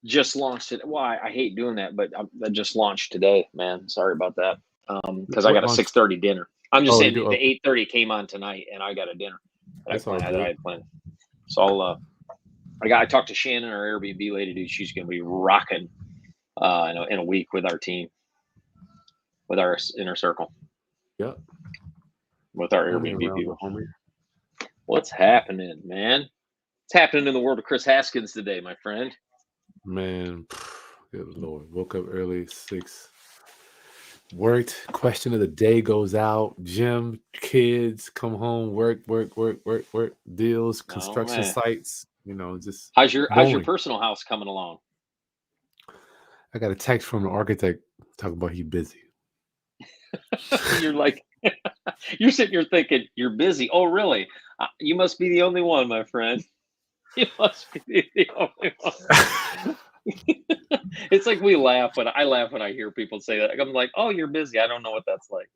just launched it. Well, I hate doing that, but I just launched today, man. Sorry about that. Because I What got a launch? 6:30 dinner. I'm just Oh, you saying do? the Okay. 8:30 came on tonight, and I got a dinner That's all that I good. had planned. So I talked to Shannon, our Airbnb lady, dude. She's gonna be rocking in a week with our team, with our inner circle, Yep. with our Only Airbnb around the people. homie. What's happening, man? What's happening in the world of Chris Haskins today, my friend? Man, good Lord. Woke up early, 6. Worked. Question of the day goes out. Gym, kids, come home, work. Deals, Oh construction man, sites. Just how's your mowing. personal house coming along? I got a text from the architect talking about he busy. You're like, you're sitting here thinking you're busy. Oh, really? You must be the only one, my friend. You must be the only one. It's like we laugh when I laugh when I hear people say that. I'm like, oh, you're busy. I don't know what that's like.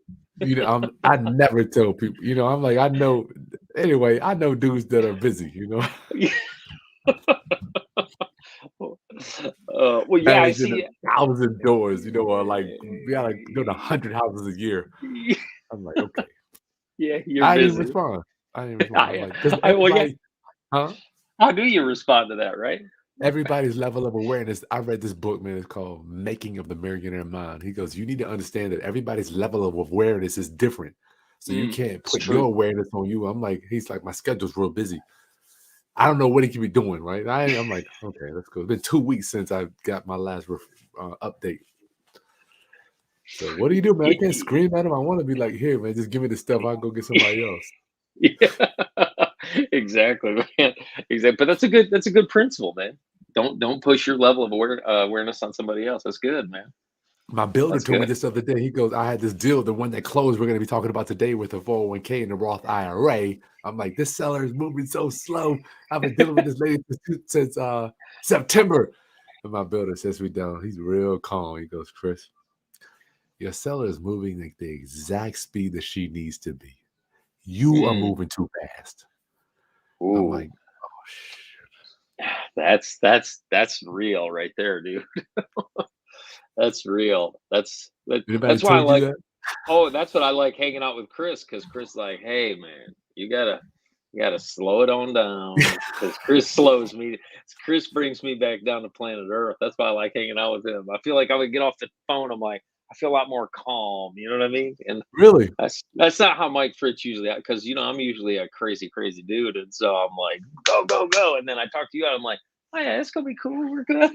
I never tell people. I'm like, I know. Anyway, I know dudes that are busy. Well, yeah, I Managing see. 1,000 doors. Or like we got like doing 100 houses a year. I'm like, okay. Yeah, you're I didn't even busy. respond. I'm like, because Well, yeah. everybody, huh? How do you respond to that, right? Everybody's level of awareness. I read this book, man. It's called Making of the Millionaire Mind. He goes, you need to understand that everybody's level of awareness is different. So you can't It's put your true. awareness on you. He's like, my schedule's real busy. I don't know what he could be doing, right? I'm like, okay, let's go. It's been 2 weeks since I got my last update. So what do you do, man? I can't scream at him. I want to be like, here, man, just give me the stuff. I'll go get somebody else. Yeah, exactly, man. Exactly, but that's a good principle, man. Don't push your level of awareness on somebody else. That's good, man. My builder That's told me good. this the other day. He goes, I had this deal, the one that closed, we're going to be talking about today with the 401k and the Roth IRA. I'm like, this seller is moving so slow. I've been dealing with this lady since September. And my builder sits me down. He's real calm. He goes, Chris, your seller is moving like the exact speed that she needs to be. You are Mm. moving too fast. I'm Ooh, like, oh, shit. that's real right there, dude. That's real. Anybody That's why I told you like. that? Oh, that's what I like hanging out with Chris, because Chris like, hey man, you gotta slow it on down, because Chris slows me. Chris brings me back down to planet Earth. That's why I like hanging out with him. I feel like I would get off the phone. I'm like, I feel a lot more calm. You know what I mean? And Really? that's not how Mike Fritz usually, because I'm usually a crazy dude, and so I'm like, go go go, and then I talk to you, and I'm like, oh yeah, it's gonna be cool. We're good.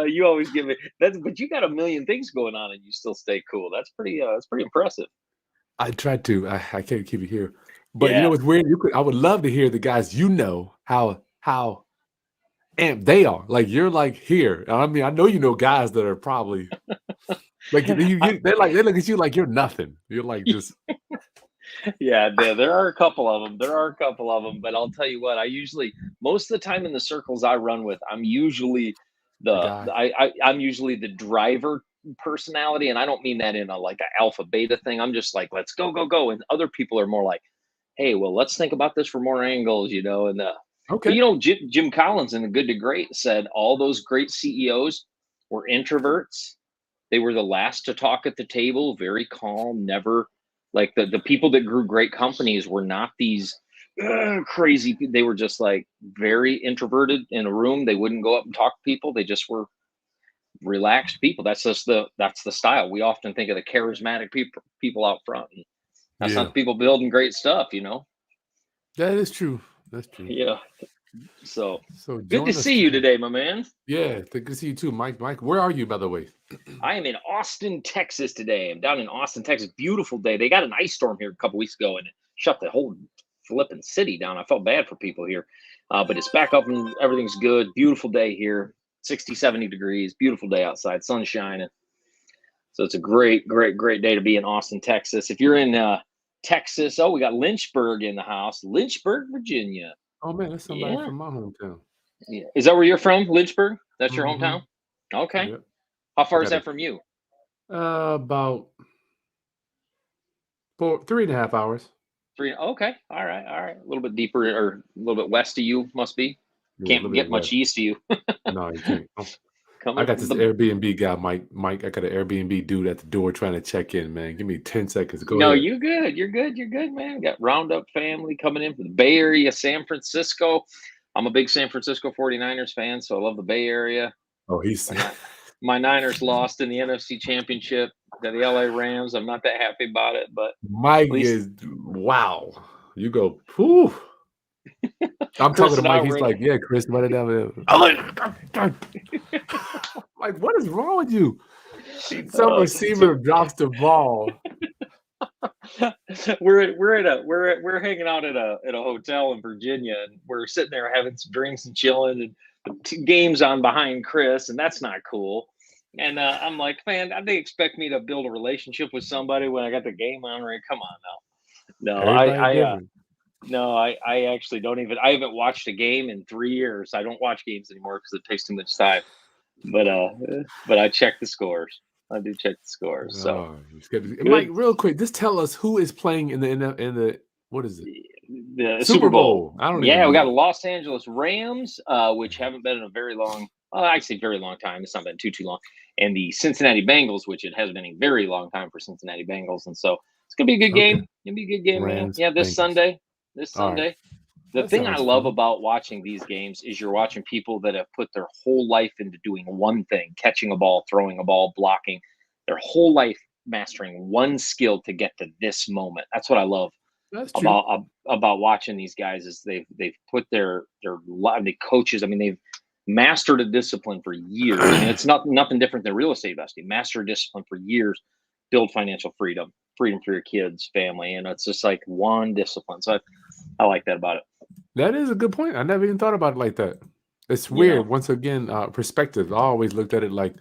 You always give me that's, but you got a million things going on and you still stay cool. That's pretty impressive. I tried to. I can't keep it here. But you know Yeah. what's weird? I would love to hear the guys how amped they are. Like you're like here. I mean, I know guys that are probably like they look at you like you're nothing. You're like just Yeah, there are a couple of them. There are a couple of them, but I'll tell you what, I usually, most of the time in the circles I run with, I'm usually the guy. I'm usually the driver personality, and I don't mean that in a like a alpha beta thing. I'm just like, let's go go go, and other people are more like, hey, well, let's think about this from more angles, and but Okay. Jim Collins in the Good to Great said all those great CEOs were introverts. They were the last to talk at the table, very calm, never like the people that grew great companies were not these crazy. They were just like very introverted in a room. They wouldn't go up and talk to people. They just were relaxed people. That's the style. We often think of the charismatic people out front. And that's not Yeah. the people building great stuff. That is true. That's true. Yeah. So So good to join us see you today. today, my man. Yeah, good to see you too, Mike. Mike, where are you, by the way? I am in Austin, Texas today. I'm down in Austin, Texas. Beautiful day. They got an ice storm here a couple weeks ago and it shut the whole flipping city down. I felt bad for people here, but it's back up and everything's good. Beautiful day here, 60, 70 degrees. Beautiful day outside, sun shining. So it's a great day to be in Austin, Texas. If you're in Texas, oh, we got Lynchburg in the house, Lynchburg, Virginia. Oh man, that's somebody Yeah. from my hometown. Yeah. Is that where you're from, Lynchburg? That's your Mm-hmm. hometown? Okay. Yep. How I far is got that it. from you? About 3.5 hours. Three. Okay. All right. A little bit deeper or a little bit west of you must be. Yeah, a little Can't bit get less. much east of you. No, you can't. Oh, I Coming got from this the Airbnb guy, Mike, I got an Airbnb dude at the door trying to check in, man. Give me 10 seconds. Go No, ahead. you're good. You're good. You're good, man. Got Roundup family coming in from the Bay Area, San Francisco. I'm a big San Francisco 49ers fan, so I love the Bay Area. Oh, he's My Niners lost in the NFC Championship to the LA Rams. I'm not that happy about it, but Mike at least is wow. You go, whew. I'm talking Chris to and I Mike. were He's in. like, yeah, Chris, what did that? Like, what is wrong with you? Some Oh, receiver drops the ball. we're hanging out at a hotel in Virginia, and we're sitting there having some drinks and chilling, and the game's on behind Chris, and that's not cool. And I'm like, man, they expect me to build a relationship with somebody when I got the game on. Right? Come on now. No, Everybody different. no, I actually don't even. I haven't watched a game in 3 years. I don't watch games anymore because it takes too much time. But I check the scores. I do check the scores. So Oh, Mike, good. real quick, just tell us who is playing in the what is it? The Super Super Bowl. Bowl. I don't Yeah, we got the even. Los Angeles Rams, which haven't been in a very long. Well, I say very long time. It's not been too long. And the Cincinnati Bengals, which it has been a very long time for Cincinnati Bengals, and so it's gonna be a good Okay. game. It's gonna be a good game, man. Rams, Yeah, this Bengals. Sunday. This All right. Sunday. The That thing I sounds love fun. about watching these games is you're watching people that have put their whole life into doing one thing: catching a ball, throwing a ball, blocking. Their whole life mastering one skill to get to this moment. That's what I love That's true. about watching these guys is they've put their the coaches. I mean, they've mastered a discipline for years. I mean, it's nothing different than real estate investing. Master a discipline for years, build financial freedom, freedom for your kids, family, and it's just like one discipline. So I like that about it. That is a good point. I never even thought about it like that. It's You weird. know, Once again, perspective. I always looked at it like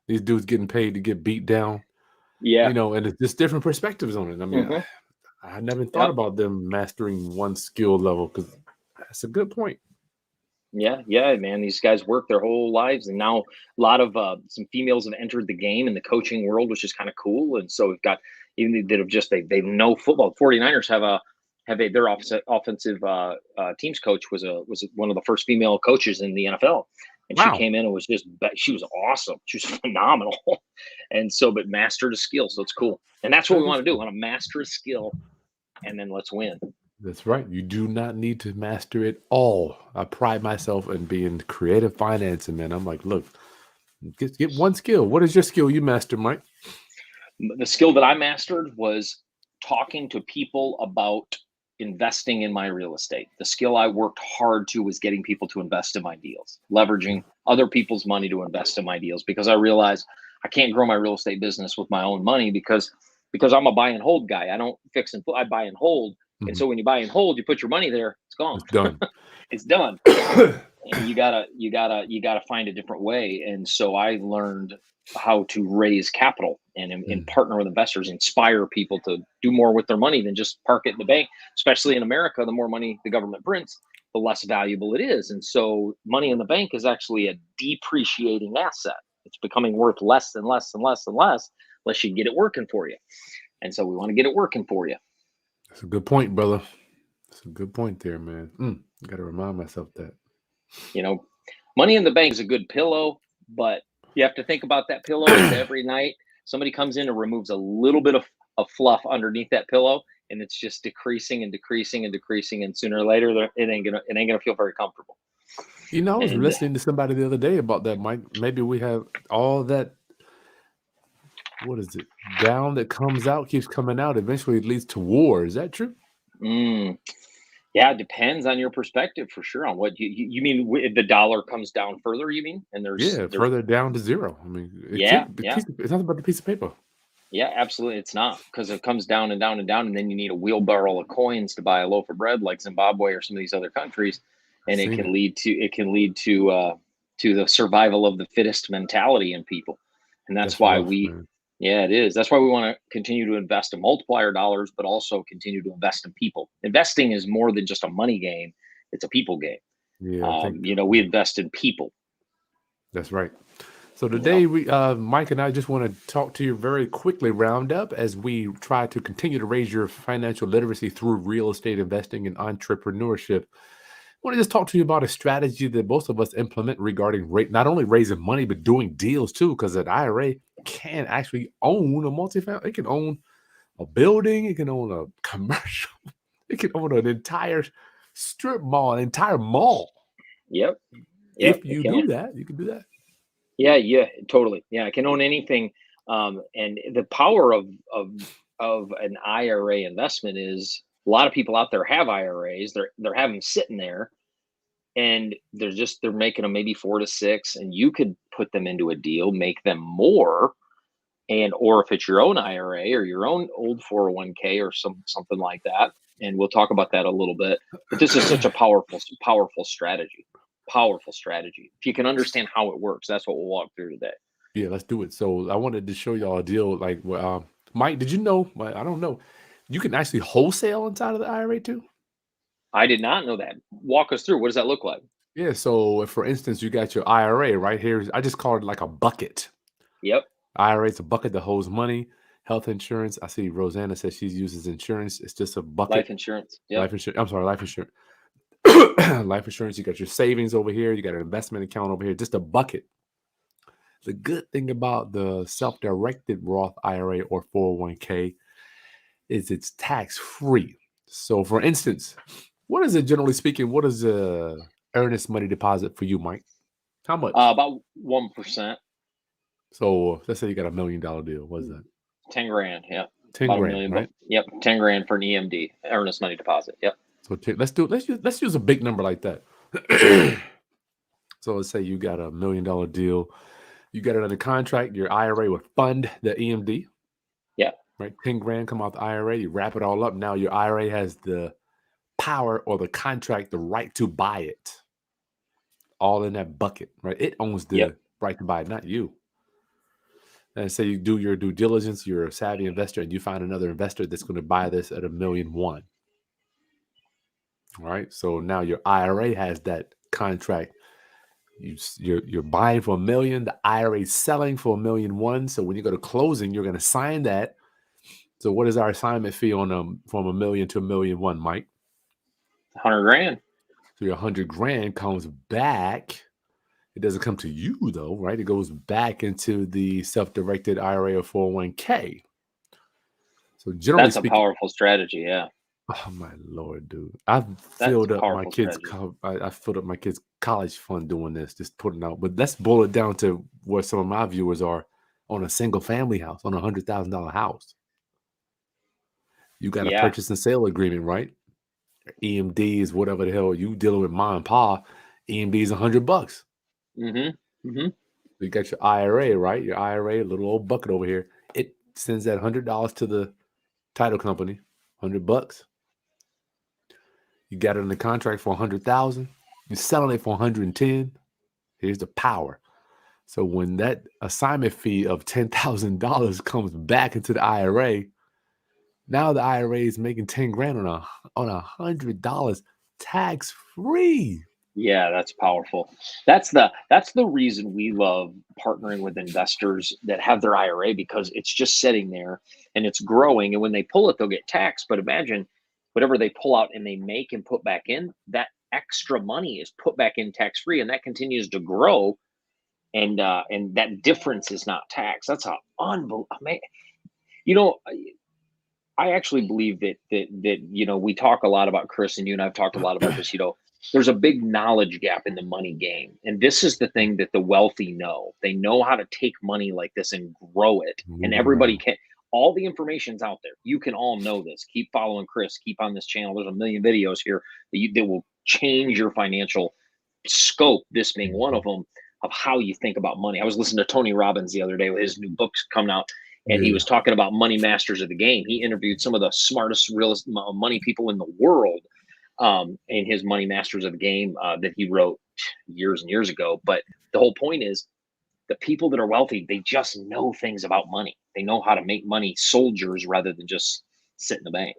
these dudes getting paid to get beat down, yeah. and it's just different perspectives on it. I mean, Hmm. I never thought Yep. about them mastering one skill level because that's a good point. Yeah, man. These guys work their whole lives, and now a lot of some females have entered the game in the coaching world, which is kind of cool. And so we've got even that have just they know football. 49ers have their offensive teams coach was one of the first female coaches in the NFL, and she Wow. came in and she was awesome. She was phenomenal, and so but mastered a skill, so it's cool. And that's what we That is want to do. We cool. want to master a skill, and then let's win. That's right. You do not need to master it all. I pride myself in being creative financing, man. I'm like, look, get one skill. What is your skill you master, Mike? The skill that I mastered was talking to people about investing in my real estate. The skill I worked hard to was getting people to invest in my deals, leveraging other people's money to invest in my deals because I realized I can't grow my real estate business with my own money because I'm a buy and hold guy. I don't fix and I buy and hold. And Mhm. so when you buy and hold, you put your money there, it's gone. It's done. It's done. And you gotta find a different way. And so I learned how to raise capital and Mm. partner with investors, inspire people to do more with their money than just park it in the bank. Especially in America, the more money the government prints, the less valuable it is. And so money in the bank is actually a depreciating asset. It's becoming worth less and less and less and less unless you get it working for you. And so we want to get it working for you. That's a good point, brother. That's a good point there, man. Got to remind myself that. You know, money in the bank is a good pillow, but you have to think about that pillow is every night somebody comes in and removes a little bit of fluff underneath that pillow, and it's just decreasing and decreasing and decreasing, and sooner or later it ain't gonna feel very comfortable. I was And listening to somebody the other day about that, Mike. Maybe we have all that, what is it, down that comes out, keeps coming out. Eventually it leads to war. Is that true? mm, yeah, it depends on your perspective for sure on what you mean. The dollar comes down further, you mean? And there's Yeah, there's further down to zero. I mean, it yeah, can't be yeah. it's nothing but a piece of paper. Yeah, absolutely. It's not because it comes down and down and down, and then you need a wheelbarrow of coins to buy a loaf of bread, like Zimbabwe or some of these other countries, I've and it seen can it. lead to the survival of the fittest mentality in people, and that's That's why rough, we, man. yeah, it is. That's why we want to continue to invest in multiplier dollars, but also continue to invest in people. Investing is more than just a money game; it's a people game. Yeah, I think We invest in people. that's right. So You know, today we Mike and I just want to talk to you very quickly round up as we try to continue to raise your financial literacy through real estate investing and entrepreneurship. want to just talk to you about a strategy that most of us implement regarding not only raising money, but doing deals too, because an IRA can actually own a multifamily. It can own a building. It can own a commercial. It can own an entire strip mall, an entire mall. Yep. Yep. If It you can. do that, you can do that. Yeah, totally. Yeah, I can own anything. And the power of an IRA investment is a lot of people out there have IRAs. They're having sitting there, and they're making them maybe 4 to 6, and you could put them into a deal, make them more, and or if it's your own IRA or your own old 401k or something like that. And we'll talk about that a little bit. But this is such a powerful strategy. Powerful strategy. If you can understand how it works, that's what we'll walk through today. Yeah, let's do it. So I wanted to show y'all a deal. Like, Mike, did you know? I don't know. You can actually wholesale inside of the IRA too. I did not know that. Walk us through. What does that look like? Yeah. So, for instance, you got your IRA right here. I just call it like a bucket. Yep. IRA is a bucket that holds money, health insurance. I see Rosanna says she uses insurance. It's just a bucket. Life insurance. Yep. Life insurance. I'm sorry, life insurance. Life insurance. You got your savings over here. You got an investment account over here. Just a bucket. The good thing about the self-directed Roth IRA or 401k is it's tax-free. So, for instance, what is it, generally speaking, what is a earnest money deposit for you, Mike? How much? About 1%. So let's say you got $1 million deal. What is that? 10 grand. Yep. 10 About a grand, million. right? Yep. 10 grand for an EMD, earnest money deposit. Yep. So let's use a big number like that. So let's say you got $1 million deal. You got it under contract. Your IRA would fund the EMD. Yeah. Right. 10 grand come out the IRA. You wrap it all up. Now your IRA has the power or the contract, the right to buy it. All in that bucket, right? It owns the right to buy it, not you. And say you do your due diligence, you're a savvy investor, and you find another investor that's going to buy this at $1.1 million. All right. So now your IRA has that contract. You're buying for $1 million. The IRA is selling for $1.1 million. So when you go to closing, you're going to sign that. So what is our assignment fee on from $1 million to $1.1 million, Mike? 100 grand. So your 100 grand comes back. It doesn't come to you though, right? It goes back into the self-directed IRA or 401k. So generally That's a speaking, powerful strategy. Yeah. oh my Lord, dude! I've filled up my kids. I filled up my kids' college fund doing this, just putting out. But let's boil it down to where some of my viewers are on a single family house, on $100,000 house. You got a purchase and sale agreement, right? EMD is whatever the hell you dealing with, mom and pa. EMD is $100. Mm-hmm. You got your IRA, right? Your IRA, a little old bucket over here. It sends that $100 to the title company, $100. You got it in the contract for $100,000. You're selling it for $110. Here's the power. So when that assignment fee of $10,000 comes back into the IRA, now the IRA is making 10 grand on $100 tax free. Yeah, that's powerful. That's the reason we love partnering with investors that have their IRA, because it's just sitting there and it's growing. And when they pull it, they'll get taxed. But imagine whatever they pull out and they make and put back in, that extra money is put back in tax free, and that continues to grow. And that difference is not taxed. That's a unbelievable. You know, I actually believe that we talk a lot about, Chris, and you and I've talked a lot about this. There's a big knowledge gap in the money game, and this is the thing that the wealthy know. They know how to take money like this and grow it, and everybody can. All the information's out there. You can all know this. Keep following Chris. Keep on this channel. There's a million videos here that will change your financial scope. This being one of them, of how you think about money. I was listening to Tony Robbins the other day with his new books coming out. And he was talking about money masters of the game. He interviewed some of the smartest, realest money people in the world in his Money Masters of the Game that he wrote years and years ago. But the whole point is, the people that are wealthy, they just know things about money. They know how to make money soldiers rather than just sit in the bank.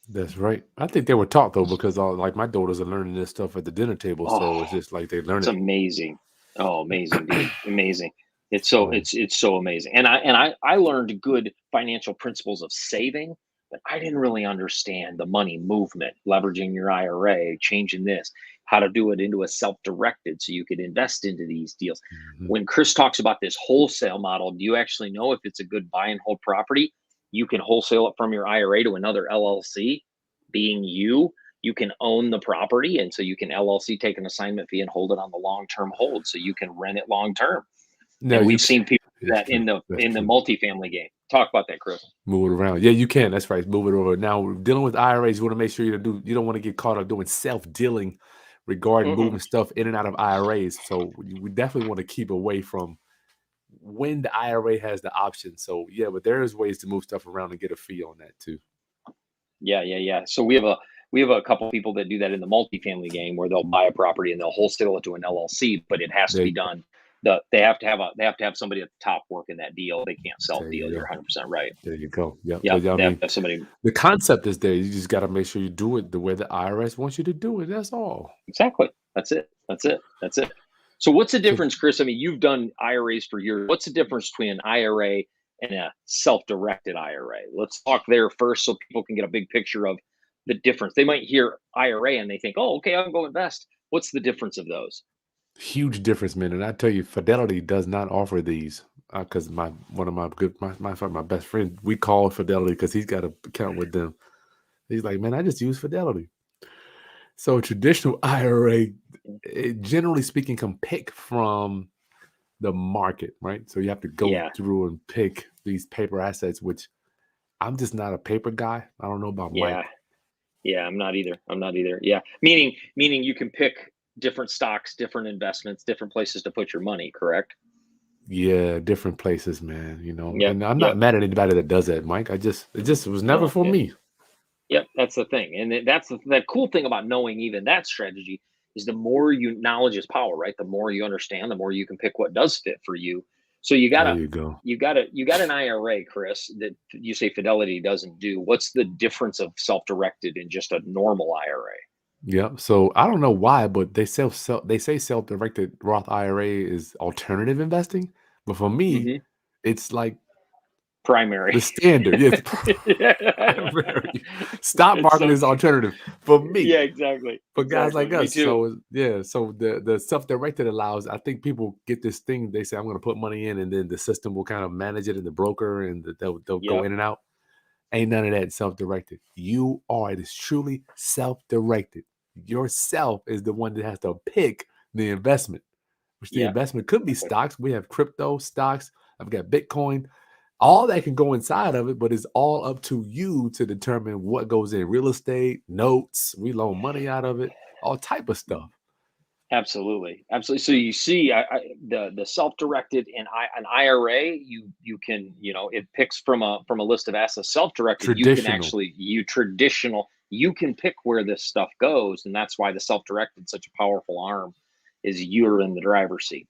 That's right. I think they were taught though, because like my daughters are learning this stuff at the dinner table. So it's just like they learn it. It's amazing. Oh, amazing, dude. Amazing. It's so amazing. And I learned good financial principles of saving but I didn't really understand the money movement, leveraging your IRA, changing this, how to do it into a self-directed so you could invest into these deals. Mhm. When Chris talks about this wholesale model, do you actually know if it's a good buy and hold property? You can wholesale it from your IRA to another LLC, being you can own the property. And so you can LLC take an assignment fee and hold it on the long-term hold. So you can rent it long-term. No, And you we've can. seen people do It's that true. That's in the true. multifamily game. Talk about that, Chris. Move it around. Yeah, you can. That's right. Move it over. Now, dealing with IRAs, you want to make sure you don't want to get caught up doing self-dealing regarding Mm-mm. moving stuff in and out of IRAs. So we definitely want to keep away from when the IRA has the option. So yeah, but there is ways to move stuff around and get a fee on that too. Yeah. So we have a couple people that do that in the multifamily game where they'll buy a property and they'll wholesale it to an LLC, but it has to There, be done. They have to have somebody at the top working that deal. They can't self there deal. you You're go. 100% right. There you go. Yep. Yeah, But I they have mean, to have somebody. the concept is there. You just got to make sure you do it the way the IRS wants you to do it. That's all. Exactly. That's it. So what's the So difference, Chris? I mean, you've done IRAs for years. What's the difference between an IRA and a self-directed IRA? Let's talk there first so people can get a big picture of the difference. They might hear IRA and they think, oh, okay, I'll go invest. What's the difference of those? huge difference, man. And I tell you, Fidelity does not offer these because one of my good my best friend, we call Fidelity because he's got an account with them. He's like, man, I just use Fidelity. So traditional IRA, generally speaking, can pick from the market, right? So you have to go Yeah, through and pick these paper assets, which I'm just not a paper guy. I don't know about yeah, Mike. yeah. I'm not either. Yeah, meaning you can pick different stocks, different investments, different places to put your money. Correct? Yeah, different places, man. Yep, And I'm not yep. mad at anybody that does that, Mike. It just was never No, for yeah. me. Yep, that's the thing, and that's the cool thing about knowing even that strategy is the more you knowledge is power, right? The more you understand, the more you can pick what does fit for you. So There you go. you got an IRA, Chris, that you say Fidelity doesn't do. What's the difference of self-directed and just a normal IRA? Yeah. So I don't know why, but they say self-directed Roth IRA is alternative investing, but for me, Hmm. it's like Primary. the standard. Yeah, it's Yeah. primary. Stock It's market so is alternative for me. yeah, exactly, For guys exactly. like Me us. too. So yeah, so the self-directed allows, I think people get this thing, they say I'm gonna put money in and then the system will kind of manage it and the broker and they'll go Yep. in and out. Ain't none of that self-directed. It is truly self-directed. Yourself is the one that has to pick the investment, which the Yeah. investment could be Exactly. stocks. We have crypto stocks. I've got Bitcoin. All that can go inside of it, but it's all up to you to determine what goes in real estate, notes. We loan money out of it, all type of stuff. Absolutely. So you see, the self-directed and an IRA, you can it picks from a list of assets. Self-directed, you can Traditional. actually you can pick where this stuff goes, and that's why the self-directed such a powerful arm is you're in the driver's seat.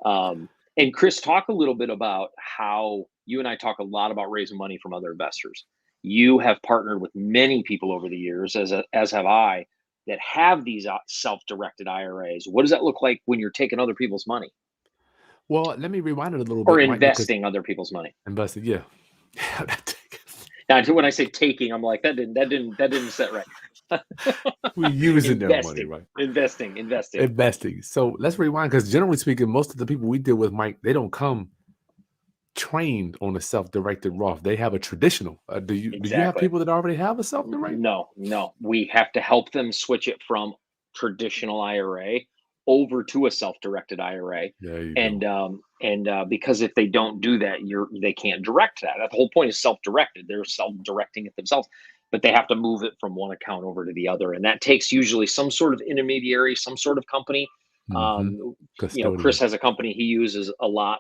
And Chris, talk a little bit about how you and I talk a lot about raising money from other investors. You have partnered with many people over the years, as have I, that have these self-directed IRAs. What does that look like when you're taking other people's money Well, let me rewind it a little or bit, Mike, because investing other people's money? invested, yeah. Now, when I say taking, I'm like that didn't set right. We using their money, Investing, right? investing. Investing. So let's rewind because generally speaking, most of the people we deal with, Mike, they don't come trained on a self-directed Roth. They have a traditional. Do you have Exactly. people that already have a self-directed? No. We have to help them switch it from traditional IRA over to a self-directed IRA. There you And go. because if they don't do that, they can't direct that. The whole point is self-directed. They're self-directing it themselves, but they have to move it from one account over to the other, and that takes usually some sort of intermediary, some sort of company. Hmm. Chris Custodian. has a company he uses a lot.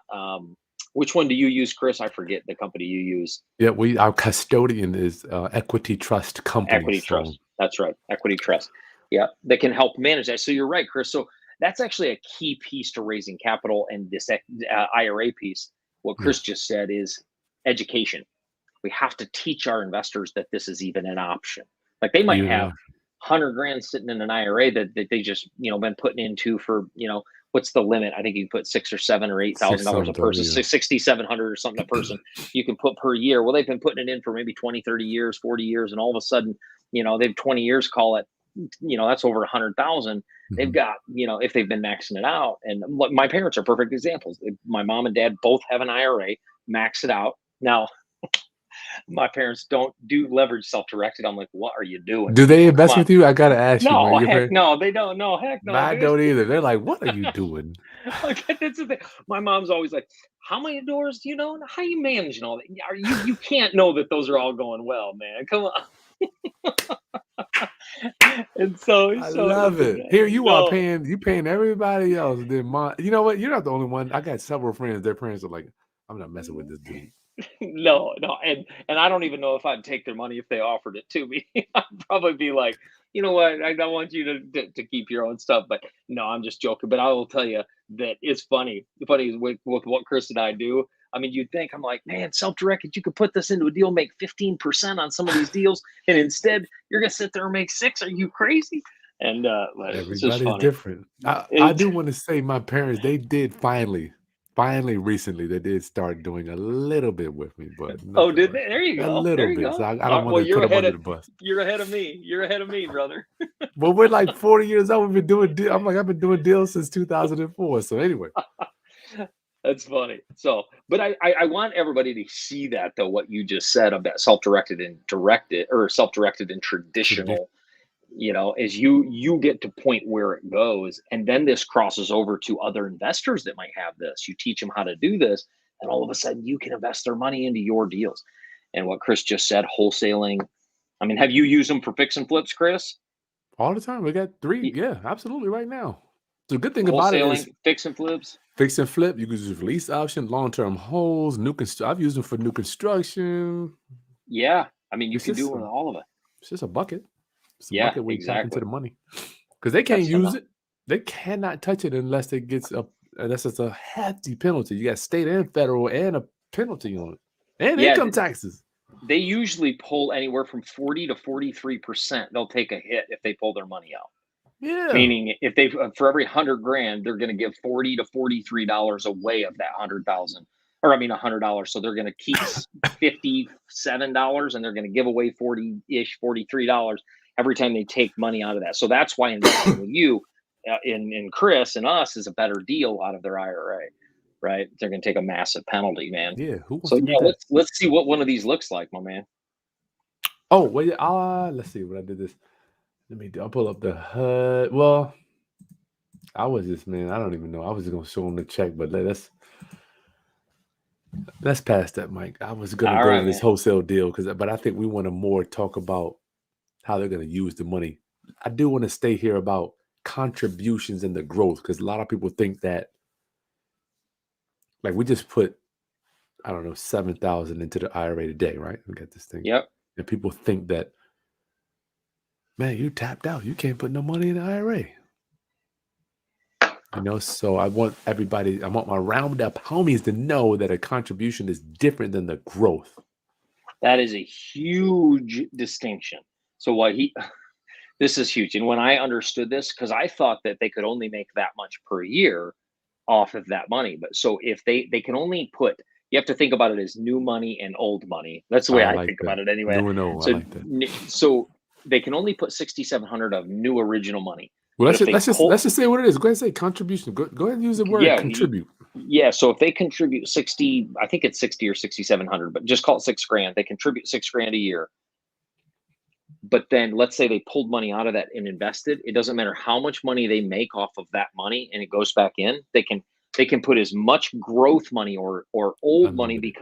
Which one do you use, Chris? I forget the company you use. Yeah, our custodian is Equity Trust Company. Equity So Trust. That's right. Equity Trust. Yeah, that can help manage that. So you're right, Chris. So that's actually a key piece to raising capital, and this IRA piece. What yeah, Chris just said is education. We have to teach our investors that this is even an option. Like they might even have now. 100 grand sitting in an IRA that they just, been putting into for, what's the limit? I think you can put six or seven or Six $8,000 a something, person, yeah. 6,700 or something a person you can put per year. Well, they've been putting it in for maybe 20, 30 years, 40 years, and all of a sudden, they've 20 years, call it, that's over 100,000. They've Mhm. got, if they've been maxing it out. And my parents are perfect examples. My mom and dad both have an IRA, max it out. Now, my parents don't do leverage self-directed. I'm like, what are you doing? Do they Come invest on. with you? I gotta ask you, man. No, Your heck parents? no, they don't. No, heck no, Mine dude. don't either. They're like, "What are you doing?" Like, that's the thing. My mom's always like, "How many doors do you know? And how you managing all that? Are you can't know that those are all going well, man. Come on." And so I so love it. Here you are no, paying everybody else. Then you know what? You're not the only one. I got several friends. Their parents are like, "I'm not messing with this dude." no, and I don't even know if I'd take their money if they offered it to me. I'd probably be like, you know what, I don't want you to keep your own stuff. But no, I'm just joking. But I will tell you that it's funny. Funny is with what Chris and I do. I mean, you'd think I'm like, man, self-directed, you could put this into a deal, make 15% on some of these deals, and instead you're gonna sit there and make 6. Are you crazy? And like, it's just Everybody's funny. different. I It, do want to say my parents, they did finally recently, they did start doing a little bit with me, but oh, nothing did much. they? There you A go. There little you bit. So go. I don't want Well, to put them under the bus. you're ahead of me. You're ahead of me, brother. Well, we're like 40 years old. We've been doing I'm like, I've been doing deals since 2004. So anyway, That's funny. So, but I want everybody to see that though, what you just said about self-directed and directed, or self-directed and tradition. traditional, is you get to point where it goes, and then this crosses over to other investors that might have this. You teach them how to do this, and all of a sudden you can invest their money into your deals. And what Chris just said, wholesaling. I mean, have you used them for fix and flips, Chris? All the time. We got 3. Y- Yeah, absolutely right now. The good thing about it is Wholesaling, fix and flips. fix and flip. You can use release option, long-term holds, I've used them for new construction. Yeah. I mean, you It's can do just it a, with all of it. it's just a bucket. It's a Yeah, bucket where you tap into exactly. the money because they can't That's use enough. it. They cannot touch it unless it's a hefty penalty. You got state and federal and a penalty on it, and Yeah, income taxes. they usually pull anywhere from 40 to 43%. They'll take a hit if they pull their money out. Yeah, Meaning, if they for every 100 grand, they're going to give 40 to $43 away of that 100,000, or I mean $100. So they're going to keep $57, and they're going to give away 40-ish, $43 every time they take money out of that. So that's why investing with you, in Chris and us, is a better deal out of their IRA, right? They're going to take a massive penalty, man. yeah. Who wants So to do yeah, that? let's see what one of these looks like, my man. Oh wait, let's see what I did this. I'll pull up the HUD. Well, I was just man. I don't even know. I was just gonna show them the check, but let's pass that, Mike. I was gonna All go right, over this man. wholesale deal but I think we want to more talk about how they're gonna use the money. I do want to stay here about contributions and the growth because a lot of people think that like we just put I don't know 7,000 into the IRA today, right? We got this thing, Yep. and people think that man, you tapped out. You can't put no money in the IRA. So I want my roundup homies to know that a contribution is different than the growth. That is a huge distinction. So what he this is huge. And when I understood this, because I thought that they could only make that much per year off of that money. But so if they can only put, you have to think about it as new money and old money. That's the way I I like think about that. it anyway. New and old. I So like that. so they can only put 6,700 of new original money. Well, But if they let's pull, just say what it is. Go ahead and say contribution. Go ahead and use the word yeah, contribute. yeah. So if they contribute 60, I think it's 60 or 6,700, but just call it 6 grand. They contribute 6 grand a year. But then let's say they pulled money out of that and invested. It doesn't matter how much money they make off of that money and it goes back in. They can put as much growth money or old money, Unlimited.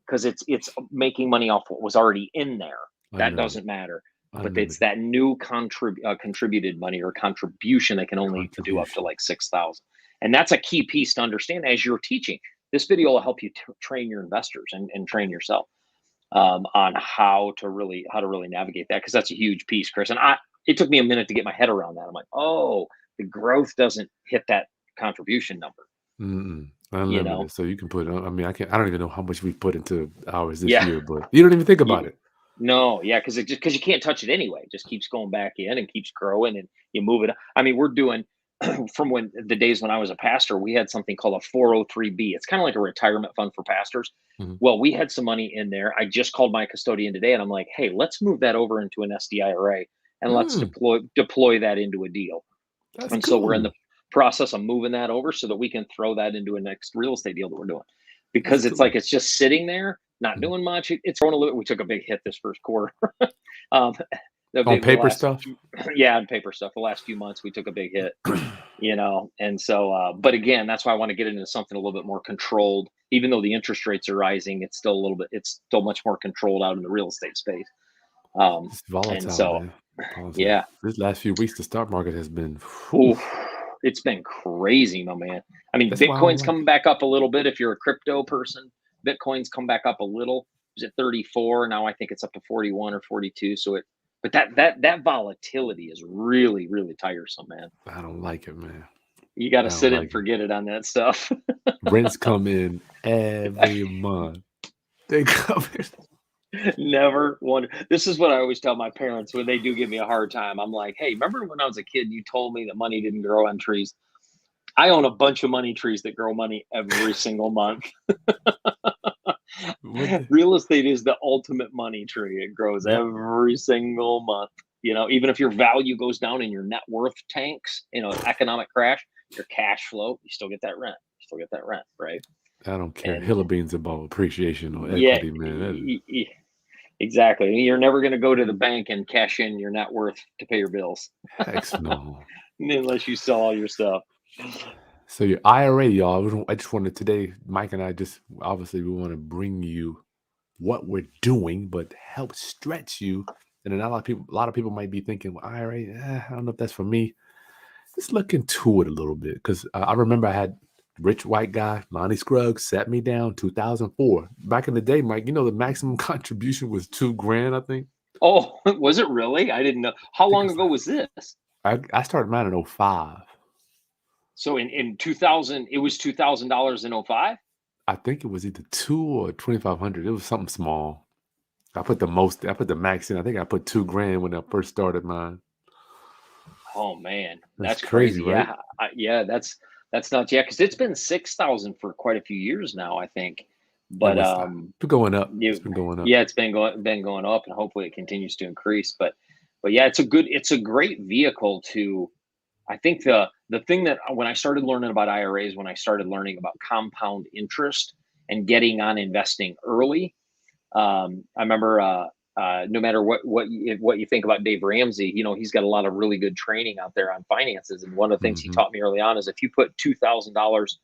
because it's making money off what was already in there. That Unlimited. doesn't matter. But it's Unlimited. that new contributed money or contribution that can only do up to Contribution. like 6,000. And that's a key piece to understand as you're teaching. This video will help you train your investors and train yourself, on how to really navigate that, because that's a huge piece, Chris. And it took me a minute to get my head around that. I'm like, oh, the growth doesn't hit that contribution number, Mm-mm. you know? Unlimited. So you can put. I mean, I don't even know how much we put into ours this Yeah. year, but you don't even think about it. No, yeah, because you can't touch it anyway. It just keeps going back in and keeps growing, and you move it. I mean, we're doing from when the days when I was a pastor, we had something called a 403b. It's kind of like a retirement fund for pastors. Mhm. Well, we had some money in there. I just called my custodian today, and I'm like, hey, let's move that over into an SDIRA and let's Mm, deploy that into a deal. that's And so we're in cool. the process of moving that over so that we can throw that into a next real estate deal that we're doing. That's Because it's cool. like it's just sitting there, not Mhm. doing much. It's growing a little. We took a big hit this first quarter. um, On the paper last, stuff? yeah, on paper stuff. The last few months, we took a big hit, and so, but again, that's why I want to get into something a little bit more controlled. Even though the interest rates are rising, it's still much more controlled out in the real estate space. Um, It's and volatile, so, man. Volatile. yeah, This last few weeks, the stock market has been, whew, oof, it's been crazy, my man. I mean, that's why I don't Bitcoin's like coming it. back up a little bit. If you're a crypto person, Bitcoin's come back up a little. It was at 34. Now I think it's up to 41 or 42. But that volatility is really, really tiresome, man. I don't like it, man. You got I to don't sit it and like it. forget it on that stuff. Rents come in every month. They come in. Never wonder. This is what I always tell my parents when they do give me a hard time. I'm like, hey, remember when I was a kid, you told me that money didn't grow on trees? I own a bunch of money trees that grow money every single month. What the, Real estate is the ultimate money tree. It grows yep, every single month. Even if your value goes down and your net worth tanks, economic crash, your cash flow, you still get that rent. You still get that rent, right? I don't care. And Hill of beans about appreciation or yeah, equity, man. That is exactly. You're never going to go to the bank and cash in your net worth to pay your bills heck no. unless you sell all your stuff. So your IRA, y'all. I just wanted today, Mike and I just obviously we want to bring you what we're doing, but help stretch you. And then a lot of people might be thinking, well, IRA, I don't know if that's for me. Just look into it a little bit because I remember I had rich white guy Lonnie Scruggs sat me down 2004. Back in the day, Mike, the maximum contribution was 2 grand. I think. Oh, was it really? I didn't know. I How think long it's ago was this? I started mine in '05. So in 2000, it was $2,000 in '05. I think it was either 2 or 2,500. It was something small. I put the max in. I think I put 2 grand when I first started mine. Oh man, That's that's crazy, crazy. right? Yeah, yeah, that's nuts. Yeah, because it's been 6,000 for quite a few years now, I think. It But was been going up. It's you, been going up. yeah, it's been going up, and hopefully it continues to increase. But yeah, it's a great vehicle to. I think the thing that when I started learning about IRAs, when I started learning about compound interest and getting on investing early. I remember, no matter what you think about Dave Ramsey, he's got a lot of really good training out there on finances. And one of the things he Hmm. taught me early on is if you put $2,000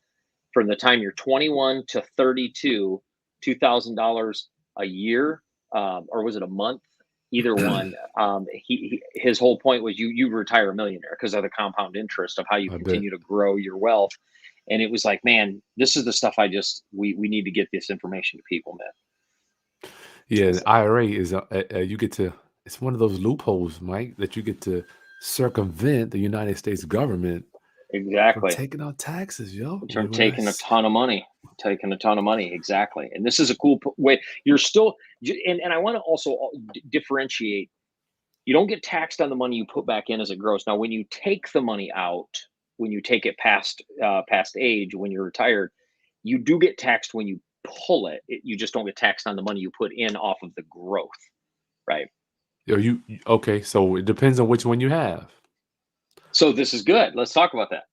from the time you're 21 to 32, $2,000 a year, or was it a month? Either one. His whole point was you retire a millionaire because of the compound interest of how you I bet. continue to grow your wealth. And it was like, man, this is the stuff we need to get this information to people, man. Yeah, the So IRA is you get to. It's one of those loopholes, Mike, that you get to circumvent the United States government from exactly. taking out taxes, yo. From When I taking a ton of money, exactly. And this is a cool way. You're still, and I want to also differentiate. You don't get taxed on the money you put back in as it grows. Now, when you take the money out, when you take it past age, when you're retired, you do get taxed when you pull it. You just don't get taxed on the money you put in off of the growth, right? okay? So it depends on which one you have. So this is good. Let's talk about that.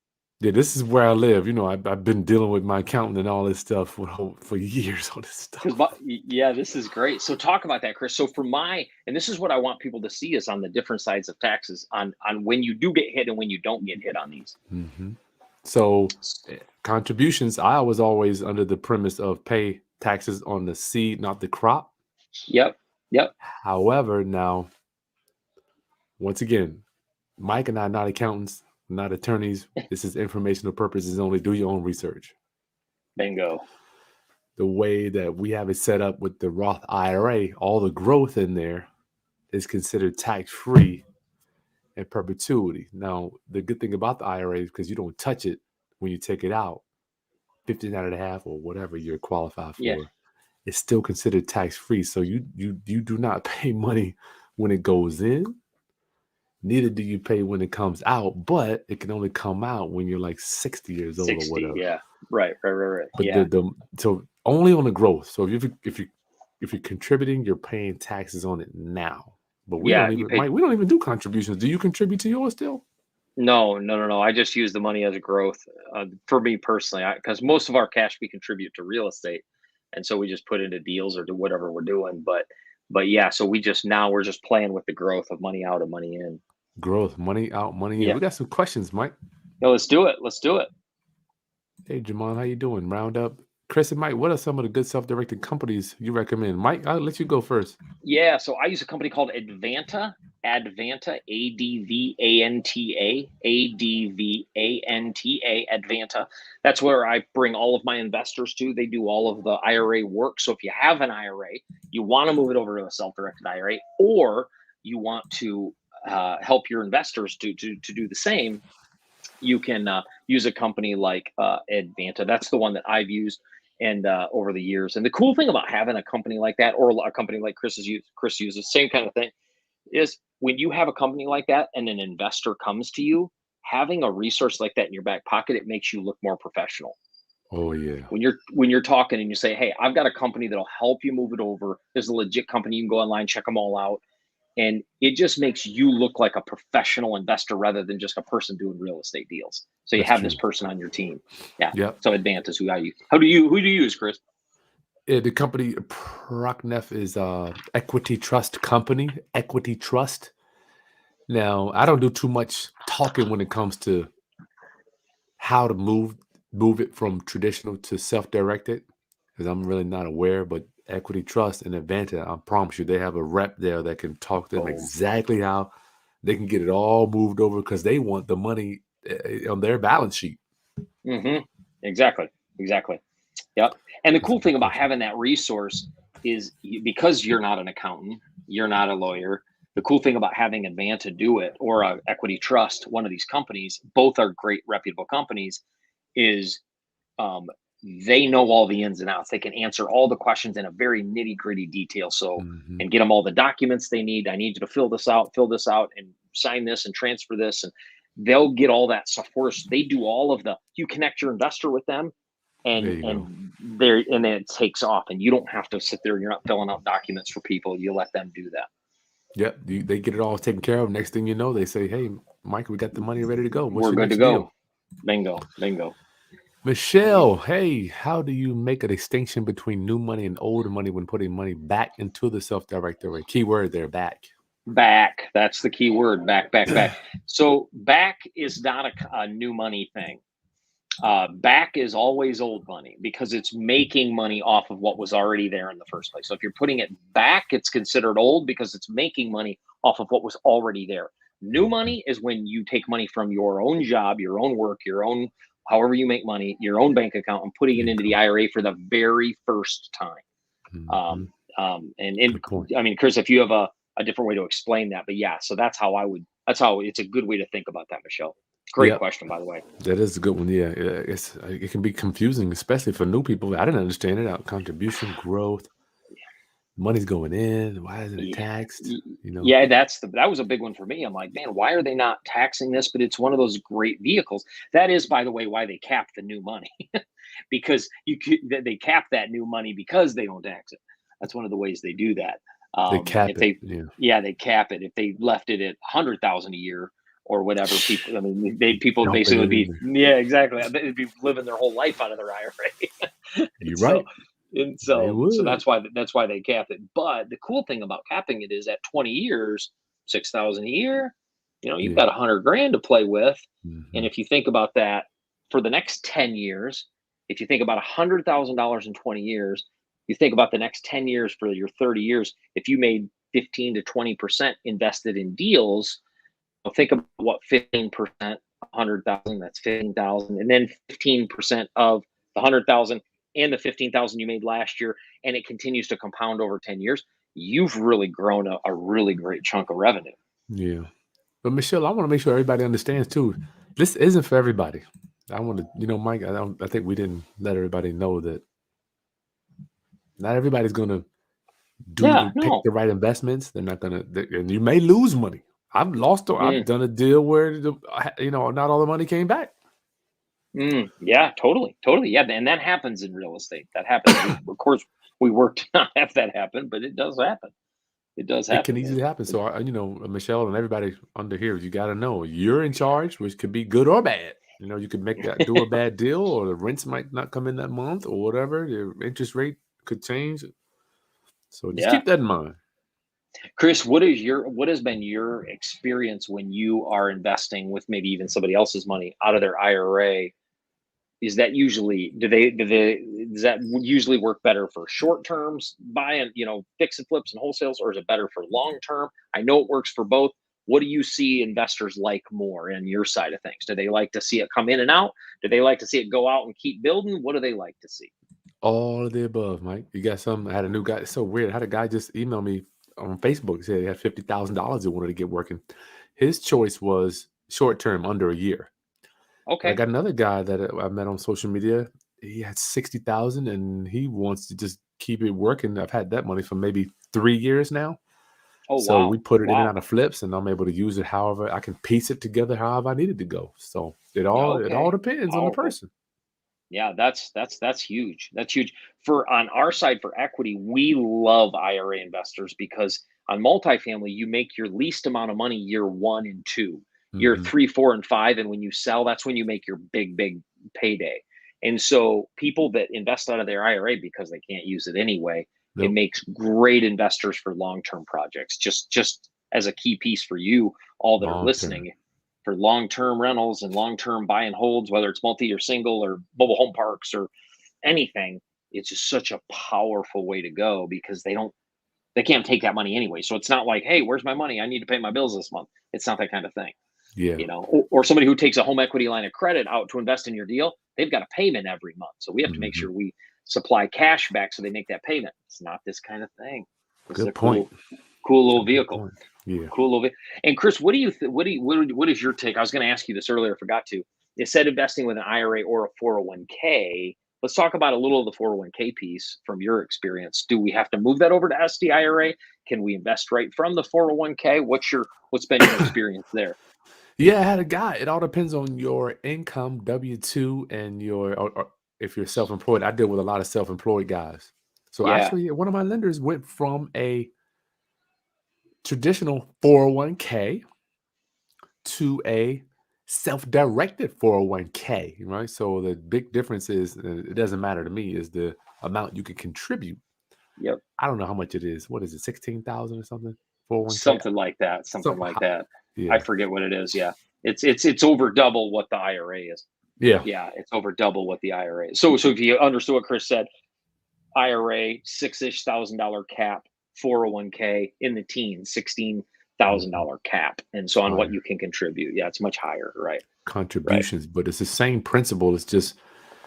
Yeah, this is where I live. I've been dealing with my accountant and all this stuff for years. All this Because, stuff. yeah, this is great. So talk about that, Chris. So and this is what I want people to see is on the different sides of taxes on when you do get hit and when you don't get hit on these. Hmm. So contributions, I was always under the premise of pay taxes on the seed, not the crop. Yep. Yep. However, now once again, Mike and I are not accountants, not attorneys. This is informational purposes only. Do your own research. Bingo. The way that we have it set up with the Roth IRA, all the growth in there is considered tax free in perpetuity. Now, the good thing about the IRA is because you don't touch it when you take it out, 59 and a half or whatever you're qualified Yeah. for. it's still considered tax-free. So you do not pay money when it goes in. Neither do you pay when it comes out, but it can only come out when you're like 60 years old or 60, whatever. yeah. Right. But Yeah. so only on the growth. So if you're contributing, you're paying taxes on it now. But we Yeah, don't you even, pay. Mike, we don't even do contributions. Do you contribute to yours still? No. I just use the money as a growth for me personally, because most of our cash we contribute to real estate, and so we just put into deals or do whatever we're doing. But yeah, so we're just playing with the growth of money out and money in. Growth, money out, money in. Yeah. We got some questions, Mike. No, let's do it. Let's do it. Hey, Jamon, how you doing? Roundup. Chris and Mike, what are some of the good self-directed companies you recommend? Mike, I'll let you go first. Yeah, so I use a company called Advanta, Advanta, Advanta. That's where I bring all of my investors to. They do all of the IRA work. So if you have an IRA, you want to move it over to a self-directed IRA, or you want to help your investors to do the same, you can use a company like Advanta. That's the one that I've used and over the years. And the cool thing about having a company like that, or a company like Chris uses, same kind of thing, is when you have a company like that and an investor comes to you, having a resource like that in your back pocket, it makes you look more professional. Oh yeah. When you're talking and you say, hey, I've got a company that'll help you move it over. There's a legit company. You can go online, check them all out. And it just makes you look like a professional investor rather than just a person doing real estate deals. So you That's have true. this person on your team. Yeah. Yep. So Advanta is who I use. Who do you use, Chris? Yeah, the company Procnef is Equity Trust Company. Equity Trust. Now, I don't do too much talking when it comes to how to move it from traditional to self-directed, because I'm really not aware. But Equity Trust and Advanta, I promise you, they have a rep there that can talk to them Oh. exactly how they can get it all moved over, because they want the money on their balance sheet. Mm-hmm. Exactly. Yep. And the cool thing about having that resource is because you're not an accountant, you're not a lawyer. The cool thing about having Advanta do it, or a Equity Trust, one of these companies, both are great reputable companies, is they know all the ins and outs. They can answer all the questions in a very nitty gritty detail. So, and get them all the documents they need. I need you to fill this out, and sign this and transfer this. And they'll get all that stuff for us. They do all of you connect your investor with them, and then it takes off, and you don't have to sit there and you're not filling out documents for people. You let them do that. Yep. They get it all taken care of. Next thing you know, they say, hey, Mike, we got the money ready to go. What's We're your good to next go. deal? Bingo. Michelle, hey, how do you make a distinction between new money and old money when putting money back into the self-directed IRA? Keyword there, back. Back. That's the key word. Back. So back is not a new money thing. Back is always old money because it's making money off of what was already there in the first place. So if you're putting it back, it's considered old because it's making money off of what was already there. New money is when you take money from your own job, your own work, your own, however you make money, your own bank account, and putting it into the IRA for the very first time. I mean, Chris, if you have a different way to explain that, but yeah, so that's how it's a good way to think about that, Michelle. Great question, by the way. That is a good one. Yeah, it can be confusing, especially for new people. I didn't understand it. Contribution, growth, money's going in. Why isn't it taxed? Yeah, that was a big one for me. I'm like, man, why are they not taxing this? But it's one of those great vehicles. That is, by the way, why they cap the new money, because they cap that new money because they don't tax it. That's one of the ways they do that. They cap it. They cap it. If they left it at 100,000 a year or whatever, people basically would be, exactly. They'd be living their whole life out of their IRA. You're right. And so that's why they cap it. But the cool thing about capping it is at 20 years, 6,000 a year, you've got $100,000 to play with. And if you think about that for the next 10 years, if you think about $100,000 in 20 years, you think about the next 10 years for your 30 years, if you made 15 to 20% invested in deals, think about what 15%, 100,000, that's 15,000, and then 15% of the 100,000 and the 15,000 you made last year, and it continues to compound over 10 years. You've really grown a really great chunk of revenue. Yeah. But Michelle, I want to make sure everybody understands too, this isn't for everybody. I want to, Mike, I think we didn't let everybody know that Not everybody's gonna Yeah, pick no. the right investments. They're not gonna, and you may lose money. I've lost, or I've Mm, done a deal where not all the money came back. yeah, totally, totally. Yeah, and that happens in real estate. That happens. We, of course, we work to not have that happen, but it does happen. It does It can happen, man. easily happen. So, Michelle and everybody under here, you got to know you're in charge, which could be good or bad. You could do a bad deal, or the rents might not come in that month, or whatever. The interest rate could change. So just Yeah. keep that in mind. Chris, what has been your experience when you are investing with maybe even somebody else's money out of their IRA? Is that usually does that usually work better for short terms buying, fix and flips and wholesales, or is it better for long term? I know it works for both. What do you see investors like more in your side of things? Do they like to see it come in and out? Do they like to see it go out and keep building? What do they like to see? All of the above, Mike. You got some. I had a new guy. It's so weird. I had a guy just email me on Facebook. He said he had $50,000 he wanted to get working. His choice was short term, under a year. But I Okay. got another guy that I met on social media. He had 60,000, and he wants to just keep it working. I've had that money for maybe 3 years now. Oh, So we wow. put it in and Wow. out of flips, and I'm able to use it however I can piece it together, however I need it to go. So Yeah, it all okay. depends on the Powerful. person. Yeah, that's huge. That's huge. For on our side for equity, we love IRA investors because on multifamily, you make your least amount of money year 1 and 2. Year Hmm. 3, 4, and 5, and when you sell, that's when you make your big payday. And so people that invest out of their IRA because they can't use it anyway, it Yep. makes great investors for long-term projects. Just as a key piece for you, all that are Long term. listening, for long-term rentals and long-term buy and holds, whether it's multi or single or mobile home parks or anything, it's just such a powerful way to go because they can't take that money anyway. So it's not like, hey, where's my money? I need to pay my bills this month. It's not that kind of thing, Yeah. or somebody who takes a home equity line of credit out to invest in your deal, they've got a payment every month. So we have to make Hmm. sure we supply cash back so they make that payment. It's not this kind of thing. This is a Good point. cool little Good vehicle. point. Yeah. Cool little bit. And Chris, what is your take? I was going to ask you this earlier, I forgot to. You said investing with an IRA or a 401k. Let's talk about a little of the 401k piece from your experience. Do we have to move that over to SDIRA? Can we invest right from the 401k? What's been your experience there? Yeah, I had a guy. It all depends on your income, W-2, and or if you're self-employed. I deal with a lot of self-employed guys. So Yeah. actually, one of my lenders went from a traditional 401k to a self-directed 401k, right? So the big difference is, it doesn't matter to me, is the amount you can contribute. Yep. I don't know how much it is. What is it, 16,000 or something? 401k? Something like that. Something Something like hot. that. I Yeah. forget what it is. Yeah. It's over double what the IRA is. Yeah. Yeah, it's over double what the IRA is. So if you understood what Chris said, IRA, six-ish $1,000 cap, 401k in the teens, Mhm. $16,000 cap. And It's so on what higher you can contribute. Yeah, it's much higher. Right. Right. contributions, but it's the same principle. It's just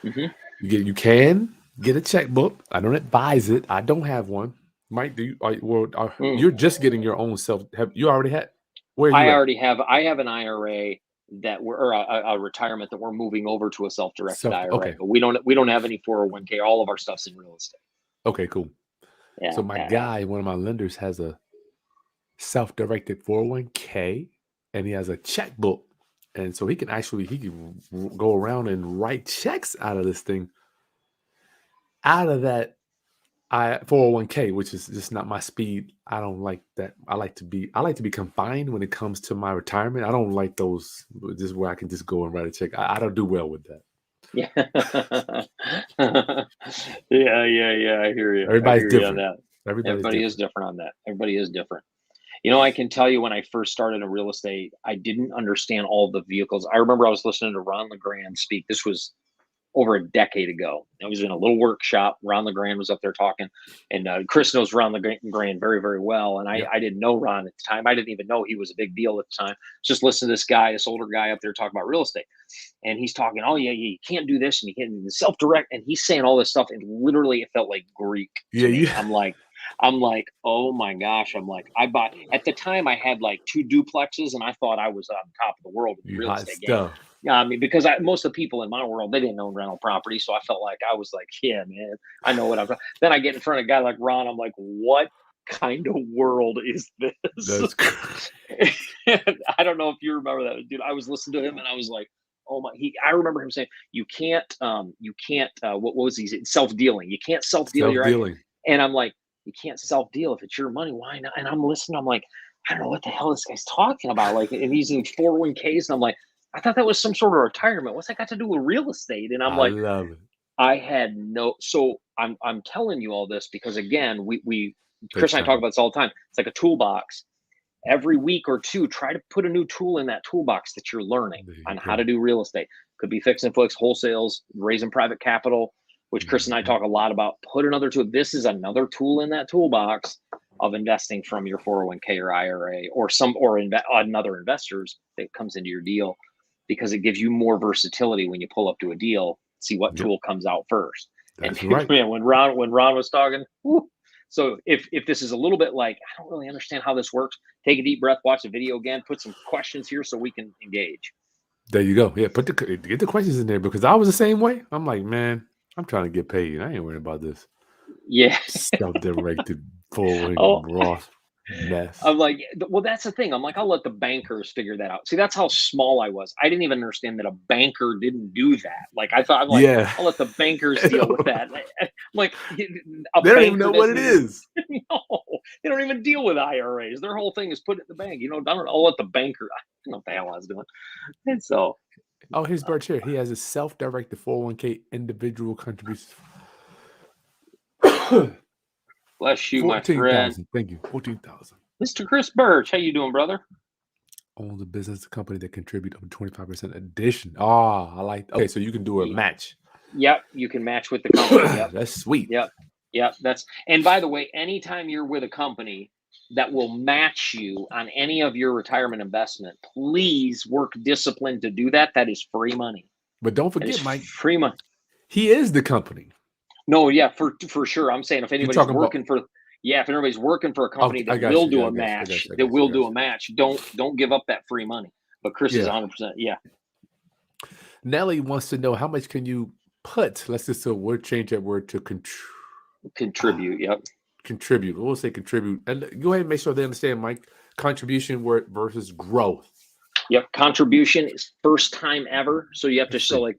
Hmm. you can get a checkbook. I don't advise it. I don't have one. Mike, do you? Mm. You're just getting your own self. Have you already had? Where are you I at? already have, I have an IRA that we're, or a retirement that we're moving over to a self-directed Self. IRA, Okay. but we don't have any 401k. All of our stuff's in real estate. Okay. Cool. Yeah. So my Yeah. Yeah. guy, one of my lenders, has a self-directed 401k, and he has a checkbook, and so he can go around and write checks out of this thing, out of that 401k, which is just not my speed. I don't like that. I like to be confined when it comes to my retirement. I don't like those just where I can just go and write a check. I don't do well with that. Yeah. Yeah. I hear you. I Everybody's hear you on different. that. Everybody's Everybody is different. different on that. Everybody is different. I can tell you when I first started in real estate, I didn't understand all the vehicles. I remember I was listening to Ron Legrand speak. This was over a decade ago. I was in a little workshop. Ron Legrand was up there talking, and Chris knows Ron Legrand very, very well. And I, Yep. I didn't know Ron at the time. I didn't even know he was a big deal at the time. Just listen to this guy, this older guy up there talking about real estate, and he's talking, oh yeah, you can't do this, and you can't self-direct, and he's saying all this stuff, and literally it felt like Greek Yeah. to You. me. I'm like, oh my gosh. I'm like, I bought at the time I had like two duplexes and I thought I was on top of the world in the You real hot estate game. stuff. Yeah, I mean, because most of the people in my world, they didn't own rental property. So I felt like I was like, yeah, man, I know what I'm. Then I get in front of a guy like Ron. I'm like, what kind of world is this? That's I don't know if you remember that, dude. I was listening to him and I was like, oh my. I remember him saying, what was he saying? Self-dealing. You can't self-deal your. self-dealing. And I'm like, you can't self-deal if it's your money. Why not? And I'm listening. I'm like, I don't know what the hell this guy's talking about. Like, and he's in 401ks, and I'm like, I thought that was some sort of retirement. What's that got to do with real estate? And I'm I like, love it. I had no. So I'm telling you all this because again, we Take Chris and I talk time. about this all the time. It's like a toolbox. Every week or two, try to put a new tool in that toolbox that you're learning There you on how go. to do real estate. Could be fix and flips, wholesales, raising private capital, which Chris and I Mhm. talk a lot about. Put another tool. This is another tool in that toolbox of investing from your 401k or IRA or another investors that comes into your deal, because it gives you more versatility when you pull up to a deal. See what Yep, tool comes out first. And that's right. man, when Ron was talking, whew. So if this is a little bit like, I don't really understand how this works, take a deep breath, watch the video again, put some questions here so we can engage. There you go. Yeah, get the questions in there because I was the same way. I'm like, man, I'm trying to get paid. I ain't worried about this Yeah. self-directed forward Oh, Roth mess. I'm like, well, that's the thing. I'm like, I'll let the bankers figure that out. See, that's how small I was. I didn't even understand that a banker didn't do that. Like, I'm like, Yeah, I'll let the bankers they deal with don't that. I'm like, a even banker know what doesn't it even, is. no, they don't even deal with IRAs. Their whole thing is put it in the bank. I'll let the banker, I don't know what the hell I was doing. And so, Oh, here's Burch here. He has a self-directed 401k individual contribution. bless you, my friend. 14,000. Thank you. 14,000. Mr. Chris Burch, how you doing, brother? Owns a business company that contribute up to 25% addition. Ah, I like. Okay, so you can do a match. Yep, you can match with the company. Yep. That's sweet. Yep. Yep. And by the way, anytime you're with a company that will match you on any of your retirement investment, please work disciplined to do that. That is free money. But don't That is forget, Mike, free money. he is the company. No, yeah, for sure. I'm saying if anybody's talking about- working for, if anybody's working for a company Okay, I that got will you. do Yeah, a I got you. I got match, you. I that got you. will I do got a you. match, don't give up that free money. But Chris is Yeah. 100%. Yeah. Nelly wants to know how much can you put? Let's just change that word to Contribute. Yep. contribute. We'll say contribute. And go ahead and make sure they understand, Mike. Contribution versus growth. Yep. Contribution is first time ever. So you have to show like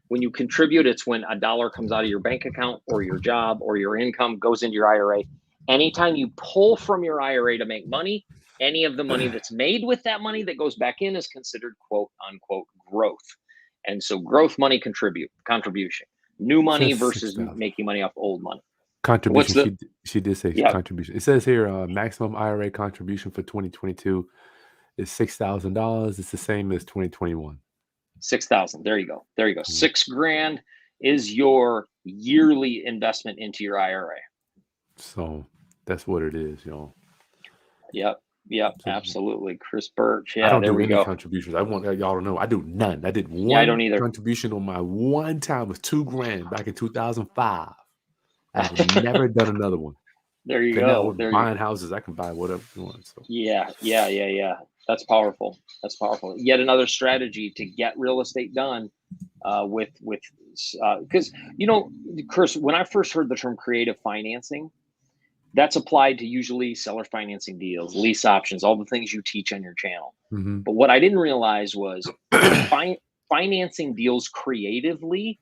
when you contribute, it's when a dollar comes out of your bank account or your job or your income goes into your IRA. Anytime you pull from your IRA to make money, any of the money that's made with that money that goes back in is considered quote unquote growth. And so growth money contribution, new money Says versus 6,000. making money off old money. Contribution. She did say Yep. contribution. It says here maximum IRA contribution for 2022 is $6,000. It's the same as 2021. 6,000. There you go. There you go. $6,000 is your yearly investment into your IRA. So that's what it is, y'all. Yep. Yep. So, absolutely. Chris Birch. Yeah. I don't there do we any go. contributions. I want y'all to know I do none. I did one Yeah, I don't either. contribution on my one time. It was $2,000 back in 2005. I have never done another one. There you And now go. with buying houses, I can buy whatever you want. So Yeah. That's powerful. That's powerful. Yet another strategy to get real estate done because Chris, when I first heard the term creative financing, that's applied to usually seller financing deals, lease options, all the things you teach on your channel. But what I didn't realize was financing deals creatively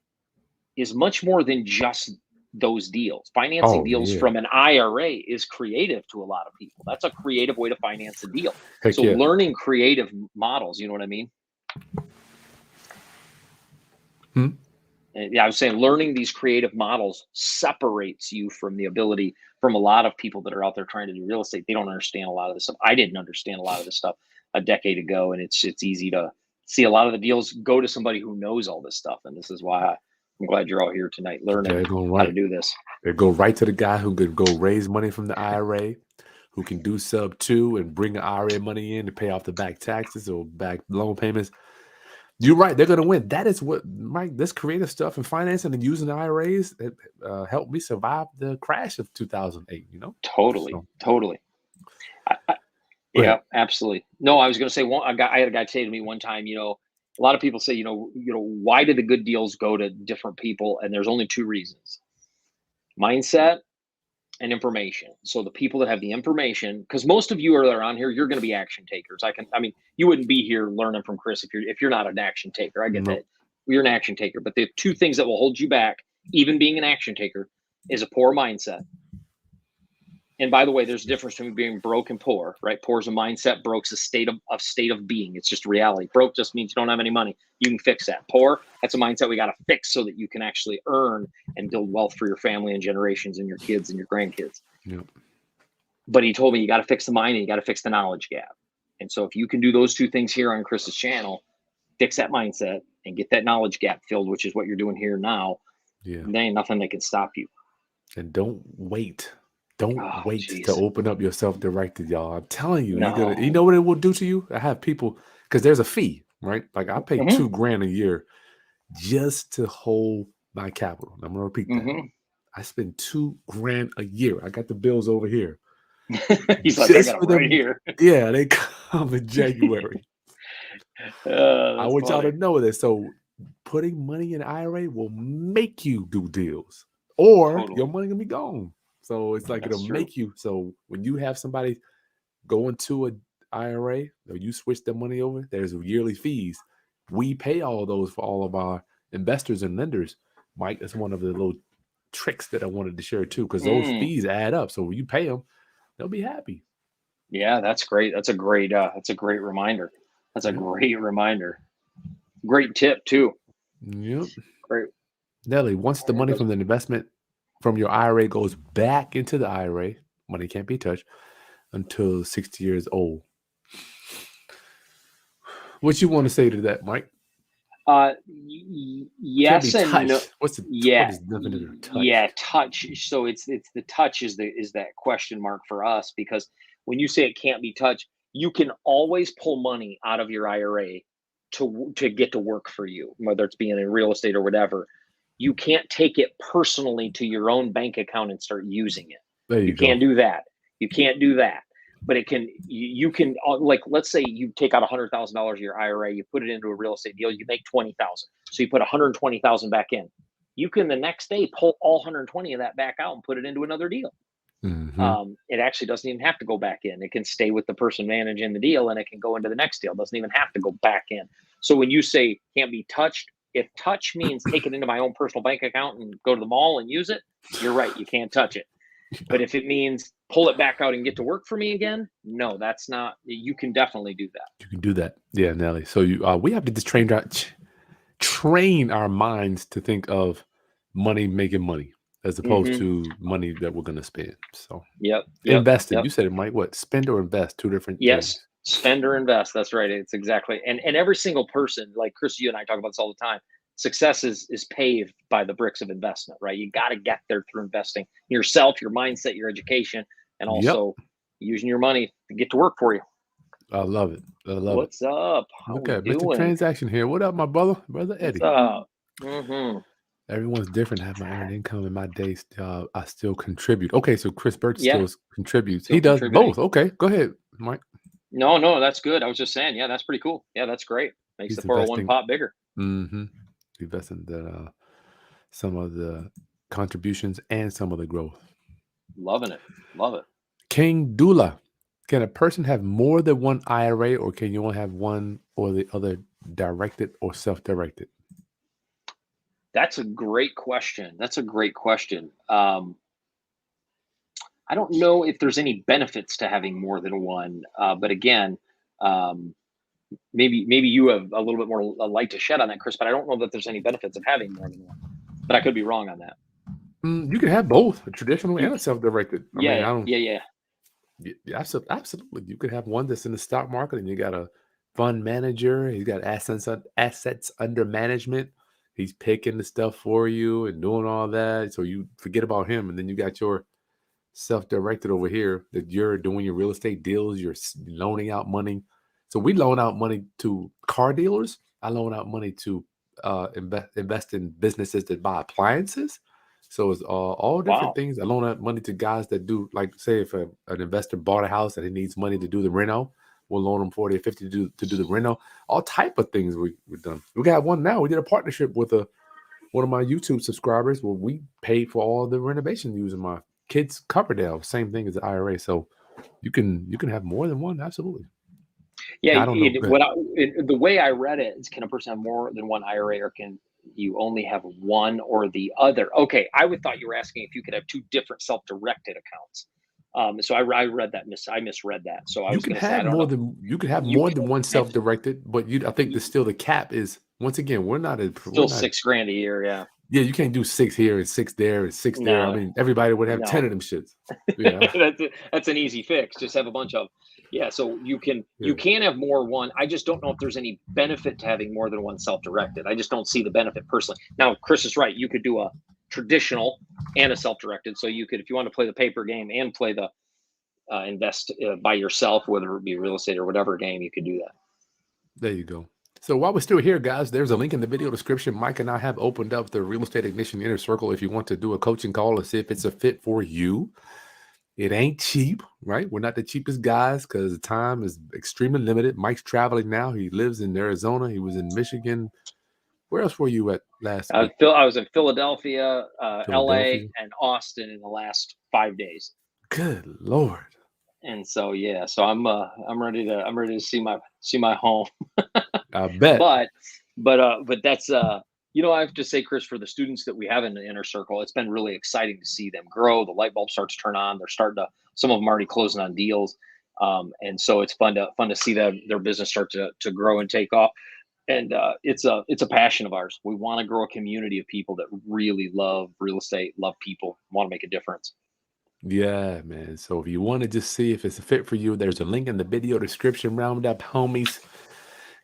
is much more than just those deals. Financing deals from an IRA is creative to a lot of people. That's a creative way to finance a deal. Heck so learning creative models, you know what I mean? Yeah, I was saying learning these creative models separates you from the ability from a lot of people that are out there trying to do real estate. They don't understand a lot of this stuff. I didn't understand a lot of this stuff a decade ago, and it's easy to see a lot of the deals go to somebody who knows all this stuff. And this is why I'm glad you're all here tonight learning how to do this. They go right to the guy who could go raise money from the IRA, who can do sub 2 and bring the IRA money in to pay off the back taxes or back loan payments. You're right. They're going to win. That is what, Mike, this creative stuff in financing and using IRAs helped me survive the crash of 2008, Totally. Yeah, absolutely. No, I was going to say, I had a guy say to me one time, A lot of people say, why do the good deals go to different people? And there's only two reasons: mindset and information. So the people that have the information, because most of you are on here, you're going to be action takers. You wouldn't be here learning from Chris if you're not an action taker. I get that. You're an action taker, but the two things that will hold you back, even being an action taker, is a poor mindset. And by the way, there's a difference between being broke and poor, right? Poor is a mindset, broke's a state of being. It's just reality. Broke just means you don't have any money. You can fix that. Poor, that's a mindset we got to fix so that you can actually earn and build wealth for your family and generations and your kids and your grandkids. Yep. But he told me you got to fix the mind and you got to fix the knowledge gap. And so if you can do those two things here on Chris's channel, fix that mindset and get that knowledge gap filled, which is what you're doing here now, there ain't nothing that can stop you. And don't wait. Don't wait to open up your self-directed, y'all. I'm telling you, you know what it will do to you? I have people, because there's a fee, right? Like I pay $2,000 a year just to hold my capital. I'm gonna repeat that. I spend $2,000 a year. I got the bills over here. He's like, I got them right here. Yeah, they come in January. I want y'all to know that. So putting money in IRA will make you do deals, or your money gonna be gone. So it's like it'll make you. So when you have somebody go into an IRA or you switch their money over, there's yearly fees. We pay all those for all of our investors and lenders. Mike, that's one of the little tricks that I wanted to share too, because those fees add up. So when you pay them, they'll be happy. Yeah, that's great. That's a great reminder. That's a great reminder. Great tip too. Yep. Great. Nelly, once the money from the investment from your IRA goes back into the IRA, money can't be touched until 60 years old. What you want to say to that, Mike? Yes and no. What is definition of touch? Yeah, touch. So it's the touch is that question mark for us, because when you say it can't be touched, you can always pull money out of your IRA to get to work for you, whether it's being in real estate or whatever. You can't take it personally to your own bank account and start using it. You can't do that. You can't do that. But it can. You can, like, let's say you take out $100,000 of your IRA, you put it into a real estate deal, you make $20,000. So you put $120,000 back in. You can the next day pull all 120 of that back out and put it into another deal. It actually doesn't even have to go back in. It can stay with the person managing the deal, and it can go into the next deal. It doesn't even have to go back in. So when you say can't be touched, if touch means take it into my own personal bank account and go to the mall and use it, you're right. You can't touch it. But if it means pull it back out and get to work for me again, no, that's not. You can definitely do that. You can do that. Yeah, Nelly. So we have to just train our minds to think of money making money as opposed to money that we're going to spend. So investing. You said it, Mike. What? Spend or invest? Two different things. Spend or invest. That's right. It's exactly. And every single person, like Chris, you and I talk about this all the time. Success is paved by the bricks of investment, right? You got to get there through investing yourself, your mindset, your education, and also using your money to get to work for you. I love it. What's up? How okay, Mr. Transaction here. What up, my brother Eddie? What's up? Everyone's different. I have my earned income in my days. I still contribute. Okay, so Chris Burch still contributes. He does both. Okay, go ahead, Mike. No, that's good. I was just saying, that's pretty cool. Yeah, that's great. Makes the 401 pot bigger. Investing some of the contributions and some of the growth. Loving it. Love it. King Dula, can a person have more than one IRA, or can you only have one or the other, directed or self-directed? That's a great question. I don't know if there's any benefits to having more than one, but again, maybe you have a little bit more light to shed on that, Chris, but I don't know that there's any benefits of having more than one, but I could be wrong on that. You can have both, a traditional and a self-directed. Yeah, absolutely. You could have one that's in the stock market and you got a fund manager. He's got assets under management. He's picking the stuff for you and doing all that. So you forget about him. And then you got your self-directed over here that you're doing your real estate deals. You're loaning out money. So we loan out money to car dealers. I loan out money to invest in businesses that buy appliances. So it's all different things. I loan out money to guys that do, like, say if an investor bought a house and he needs money to do the reno. We'll loan them 40 or 50 to do the rental. All type of things we've done. We got one now. We did a partnership with one of my YouTube subscribers where we paid for all the renovation using my kids' Coverdale. Same thing as the IRA. So you can have more than one. Absolutely. Yeah, I don't know. the way I read it is, can a person have more than one IRA, or can you only have one or the other? Okay, I would thought you were asking if you could have two different self-directed accounts. So I read that I misread that. So I You was can going to say, I have don't more know. than You one can self-directed, but I think still the cap is, once again, we're not still $6,000 a year. Yeah. Yeah, you can't do 6 here and 6 there and 6 there. I No, mean, everybody would have 10 no. of them shits. Yeah. That's an easy fix. Just have a bunch of, yeah. So you can Yeah. have more one. I just don't know if there's any benefit to having more than one self-directed. I just don't see the benefit personally. Now, Chris is right. You could do a traditional and a self-directed. So you could, if you want to play the paper game and play the invest by yourself, whether it be real estate or whatever game, you could do that. There you go. So while we're still here, guys, there's a link in the video description. Mike and I have opened up the Real Estate Ignition Inner Circle if you want to do a coaching call and see if it's a fit for you. It ain't cheap, right? We're not the cheapest guys because the time is extremely limited. Mike's traveling now. He lives in Arizona. He was in Michigan. Where else were you at last week? I was in Philadelphia, LA, Philadelphia. and Austin in the last 5 days. Good Lord. And so, yeah, so I'm ready to see my home. I bet. But that's I have to say, Chris, for the students that we have in the inner circle, it's been really exciting to see them grow. The light bulb starts to turn on. They're starting to, some of them already closing on deals. And so it's fun to see their business start to grow and take off. And it's a passion of ours. We want to grow a community of people that really love real estate, love people, want to make a difference. Yeah, man. So if you want to just see if it's a fit for you, there's a link in the video description. Round up, homies.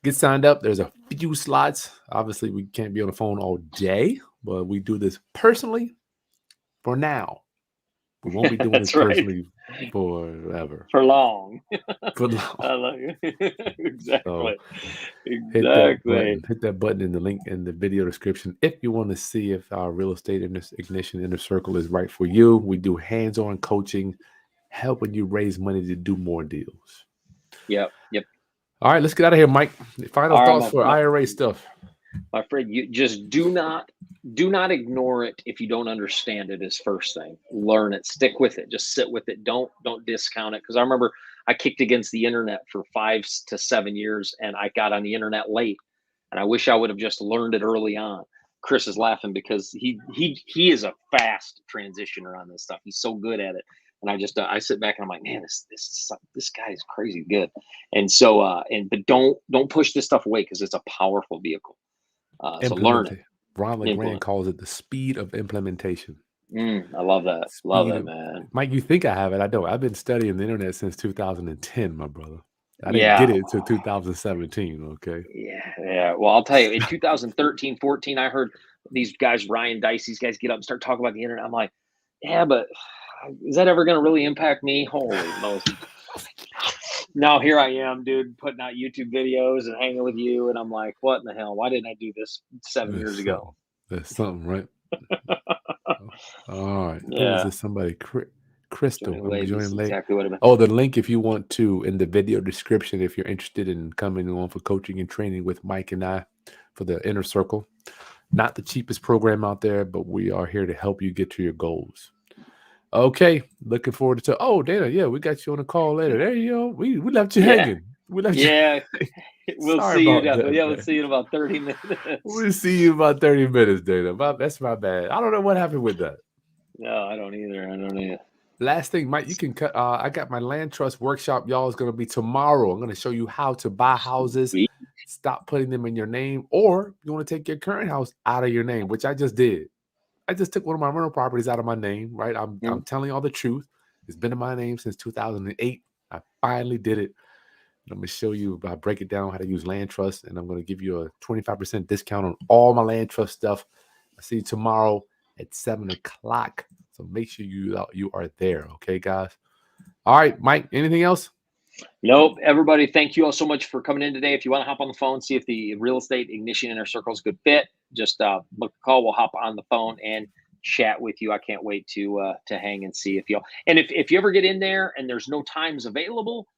Get signed up. There's a few slots. Obviously, we can't be on the phone all day, but we do this personally for now. We won't be doing this personally forever. For long. For long. Exactly. So exactly. hit that button in the link in the video description if you want to see if our Real Estate Ignition Inner Circle is right for you. We do hands-on coaching, helping you raise money to do more deals. Yep. All right, let's get out of here, Mike. Final thoughts for IRA stuff. My friend, you just do not ignore it if you don't understand it. Is first thing. Learn it, stick with it, just sit with it. Don't discount it. Because I remember I kicked against the internet for 5 to 7 years, and I got on the internet late. And I wish I would have just learned it early on. Chris is laughing because he is a fast transitioner on this stuff. He's so good at it. And I sit back and I'm like, man, this guy is crazy good. And so but don't push this stuff away because it's a powerful vehicle. So learn it. Ron Legrand calls it the speed of implementation. I love that. Love it, man. Mike, you think I have it? I don't. I've been studying the internet since 2010, my brother. I didn't get it until 2017. Okay. Yeah. Well, I'll tell you, in 2013, 14, I heard these guys, Ryan Dice, these guys get up and start talking about the internet. I'm like, yeah, but is that ever going to really impact me? Holy Moses. Now here I am, dude, putting out YouTube videos and hanging with you. And I'm like, what in the hell? Why didn't I do this 7 years ago? That's something, right? All right. Yeah. Who is this? Somebody, Crystal. Joining late. Exactly what I meant. Oh, the link, if you want to, in the video description, if you're interested in coming on for coaching and training with Mike and I for the Inner Circle. Not the cheapest program out there, but we are here to help you get to your goals. Okay, looking forward to. Oh, Dana, yeah, we got you on a call later. There you go. We left you hanging. We left you. We'll see you. We'll see you in about 30 minutes. We'll see you in about 30 minutes, Dana. That's my bad. I don't know what happened with that. No, I don't either. Last thing, Mike, you can cut. I got my land trust workshop. Y'all is going to be tomorrow. I'm going to show you how to buy houses. Stop putting them in your name, or you want to take your current house out of your name, which I just did. I just took one of my rental properties out of my name, right? I'm telling you all the truth. It's been in my name since 2008. I finally did it. And I'm going to show you, I break it down how to use land trust, and I'm going to give you a 25% discount on all my land trust stuff. I'll see you tomorrow at 7 o'clock. So make sure you are there, okay, guys? All right, Mike, anything else? Nope. Everybody, thank you all so much for coming in today. If you want to hop on the phone, see if the Real Estate Ignition Inner Circle is a good fit, just book a call. We'll hop on the phone and chat with you. I can't wait to hang and see if y'all. And if you ever get in there and there's no times available,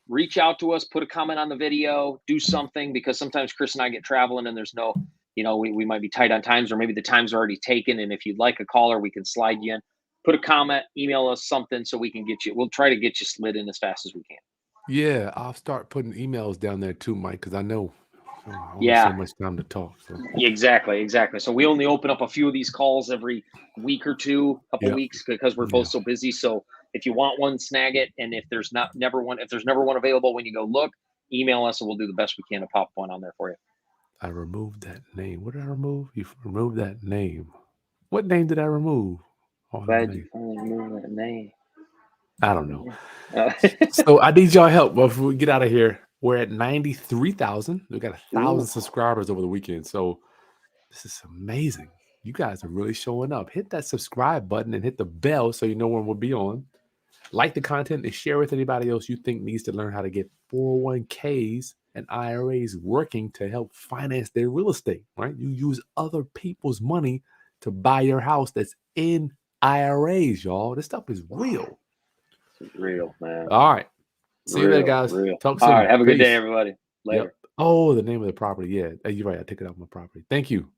reach out to us, put a comment on the video, do something, because sometimes Chris and I get traveling and there's no, we might be tight on times, or maybe the time's already taken. And if you'd like a caller, we can slide you in. Put a comment, email us something so we can we'll try to get you slid in as fast as we can. Yeah, I'll start putting emails down there too, Mike, because I know only Yeah. so much time to talk. So. Exactly. So we only open up a few of these calls every week or two, couple weeks, because we're both so busy. So if you want one, snag it. And if there's never one available when you go look, email us and we'll do the best we can to pop one on there for you. I removed that name. What did I remove? You removed that name. What name did I remove? Glad you finally removed that name. I don't know. So I need y'all help before we get out of here. We're at 93,000. We got 1,000 subscribers over the weekend. So this is amazing. You guys are really showing up. Hit that subscribe button and hit the bell so you know when we'll be on. Like the content and share with anybody else you think needs to learn how to get 401ks and IRAs working to help finance their real estate, right? You use other people's money to buy your house that's in IRAs, y'all. This stuff is real. It's real, man. All right. See you later, guys. Talk soon. All right. Have a good day, everybody. Later. Yep. Oh, the name of the property. Yeah. You're right. I took it off my property. Thank you.